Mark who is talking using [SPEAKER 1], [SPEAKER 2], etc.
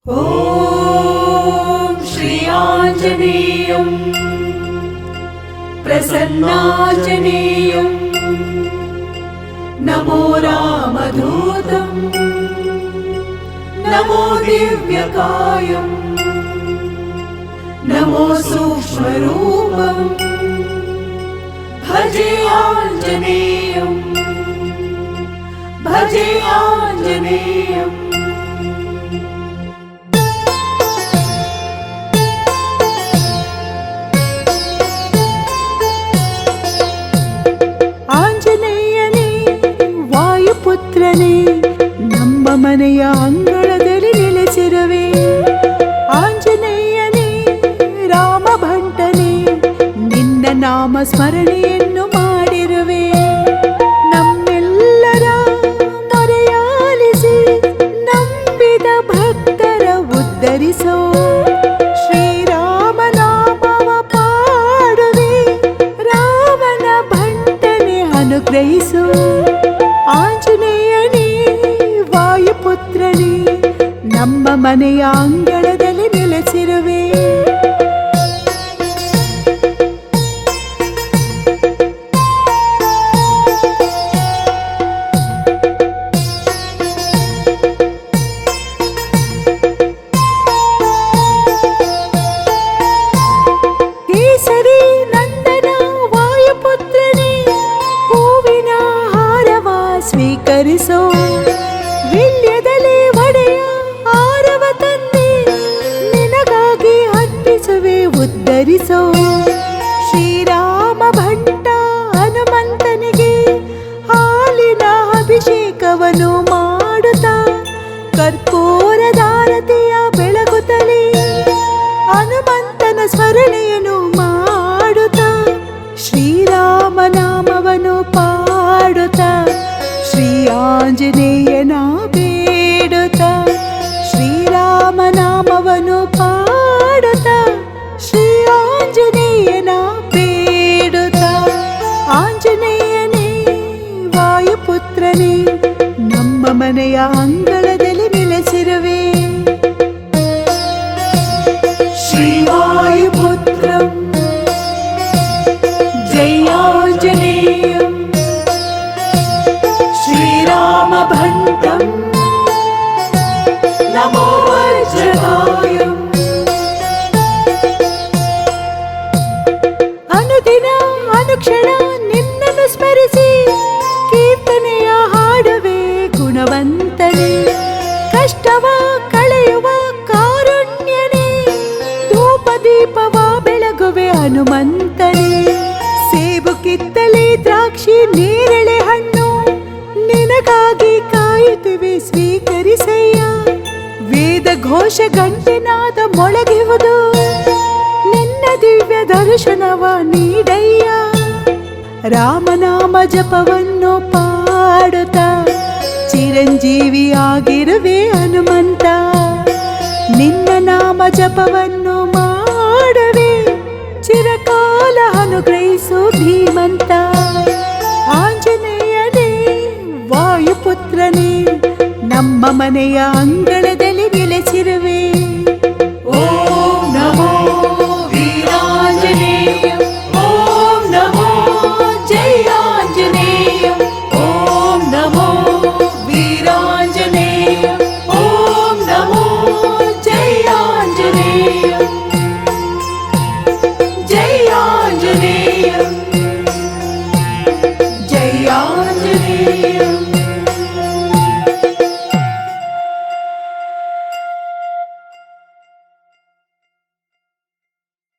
[SPEAKER 1] ॐ श्री आञ्जनेयं प्रसन्नाञ्जनेयं नमो रामदूतं नमो दिव्यकायं नमो सूक्ष्मरूपं भजे आञ्जनेयं भजे आञ्जनेयम्।
[SPEAKER 2] ಪುತ್ರನೇ ನಮ್ಮ ಮನೆಯ ಅಂಗಳದಲ್ಲಿ ನೆಲೆಸಿರುವೆ. ಆಂಜನೇಯನೇ ರಾಮ ಭಂಟನೇ ನಿನ್ನ ನಾಮ ಸ್ಮರಣೆಯನ್ನು ಮಾಡಿರುವೆ. ನಮ್ಮೆಲ್ಲರ ಮೊರೆಯಾಲಿಸಿ ನಂಬಿದ ಭಕ್ತರ ಉದ್ಧರಿಸೋ ಶ್ರೀರಾಮ ನಾಮವ ಪಾಡುವೆ. ರಾಮನ ಭಂಟನೆ ಅನುಗ್ರಹಿಸು. ಆಂಜನೇಯನೇ ವಾಯುಪುತ್ರನೇ ನಮ್ಮ ಮನೆಯ ಅಂಗಳದಲ್ಲಿ ನೆಲೆಸಿರುವೆ. ಕೇಸರಿ ನಂದನ ವಾಯುಪುತ್ರನೇ ಹೂವಿನ ಹಾರವ ಸ್ವೀಕರಿಸೋ. ವಿಲ್ಯದಲೆ ಒಡೆಯ ಹಾರವ ತಂದೆ ನಿನಗಾಗಿ ಅರ್ಪಿಸುವೆ ಉದ್ಧರಿಸೋ. ಶ್ರೀರಾಮ ಭಂಟ ಹನುಮಂತನಿಗೆ ಹಾಲಿನ ಅಭಿಷೇಕವನ್ನು ಮಾಡುತ್ತಾ ಕರ್ಪೂರದಾರತಿಯ ಬೆಳಗುತ್ತಲೇ ಹನುಮಂತನ ಸ್ಮರಣೆಯನ್ನು ಮಾಡುತ್ತಾ ಶ್ರೀರಾಮ ನಾಮವನ್ನು ಪಾಡುತ್ತಾ ಶ್ರೀ ಆಂಜನೇಯನ ಬೇಡುತ್ತಾ ಶ್ರೀರಾಮ ನಾಮವನ್ನು ಪಾಡುತ್ತಾ ಶ್ರೀ ಆಂಜನೇಯನ ಬೇಡುತ್ತಾ. ಆಂಜನೇಯನೇ ವಾಯುಪುತ್ರನೇ ನಮ್ಮ ಮನೆಯ ಅಂಗಳದಲ್ಲಿ ನೆಲೆಸಿರುವೆ. ಶ್ರೀ ವಾಯುಪುತ್ರಂ ಜಯಾಂಜನೇಯಂ ಶ್ರೀರಾಮಭಂಟಂ ನಮೋ ವಜ್ರಕಾಯಂ. ಅನುದಿನ ಅನುಕ್ಷಣ ನಿನ್ನನ್ನು ಸ್ಮರಿಸಿ ಕೀರ್ತನೆಯ ಹಾಡುವೆ ಗುಣವಂತನೇ. ಕಷ್ಟವ ಕಳೆಯುವ ಕಾರುಣ್ಯನೇ ಧೂಪ ದೀಪವ ಬೆಳಗುವೆ ಹನುಮಂತನೇ. ಸೇಬು ಕಿತ್ತಲೆ ದ್ರಾಕ್ಷಿ ನೇರಳೆ ಹಣ್ಣು ನಿನಗಾಗಿ ಕಾಯುತ್ತಿವೆ ಸ್ವೀಕರಿಸಯ್ಯ. ವೇದ ಘೋಷ ಗಂಟೆನಾದ ಮೊಳಗುವುದು ನಿನ್ನ ದಿವ್ಯ ದರ್ಶನವ ನೀಡಯ್ಯ. ರಾಮನಾಮ ಜಪವನ್ನು ಪಾಡುತ್ತಾ ಚಿರಂಜೀವಿಯಾಗಿರುವೆ ಹನುಮಂತ. ನಿನ್ನ ನಾಮ ಜಪವನ್ನು ಮಾಡುವೆ ಚಿರಕಾಲ ಅನುಗ್ರಹಿಸು ಧೀಮಂತ. ಆಂಜನೇಯನೇ ವಾಯುಪುತ್ರನೇ ನಮ್ಮ ಮನೆಯ ಅಂಗಳದಲ್ಲಿ ನೆಲೆಸಿರುವೆ.
[SPEAKER 1] ಓಂ ನಮೋ ವೀರಾಂಜನೇಯಂ ಓಂ ನಮೋ ಜಯಾಂಜನೇಯಂ ಓಂ ನಮೋ ವೀರಾಂಜನೇಯಂ ಓಂ ನಮೋ ಜಯಾಂಜನೇಯಂ ಜಯಾಂಜನೇಯಂ ಜಯಾಂಜನೇಯಂ.